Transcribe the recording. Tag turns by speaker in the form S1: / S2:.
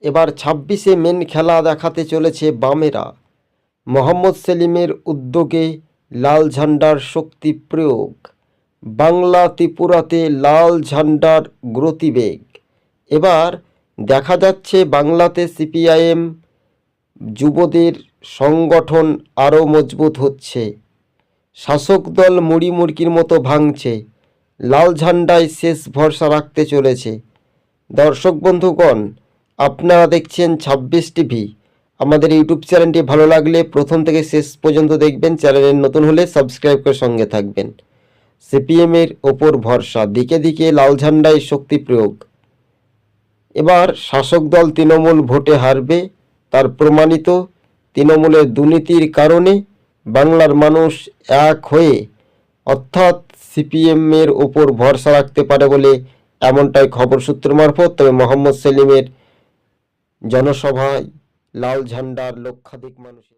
S1: এবার ২৬শে মেন খেলা দেখাতে চলেছে বামেরা। মোহাম্মদ সেলিমের উদ্যোগে লাল ঝান্ডার শক্তি প্রয়োগ। বাংলা ত্রিপুরাতে লাল ঝান্ডার গতিবেগ। এবার দেখা যাচ্ছে বাংলাতে সিপিআইএম যুবদের সংগঠন আরও মজবুত হচ্ছে। শাসক দল মুড়ি মুড়কির মতো ভাঙছে। লাল ঝান্ডায় শেষ ভরসা রাখতে চলেছে। দর্শক বন্ধুগণ, আপনারা দেখছেন ২৬ টিভি। আমাদের ইউটিউব চ্যানেলটি ভালো লাগলে প্রথম থেকে শেষ পর্যন্ত দেখবেন। চ্যানেলে নতুন হলে সাবস্ক্রাইব করে সঙ্গে থাকবেন। সিপিএমের ওপর ভরসা, দিকে দিকে লাল ঝান্ডায় শক্তি প্রয়োগ। এবার শাসক দল তৃণমূল ভোটে হারবে, তার প্রমাণিত তৃণমূলের দুর্নীতির কারণে বাংলার মানুষ এক হয়ে অর্থাৎ সিপিএমের ওপর ভরসা রাখতে পারে বলে এমনটাই খবর সূত্র মারফত। তবে মোহাম্মদ সেলিমের জনসভায় লাল ঝান্ডার লক্ষাধিক মানুষের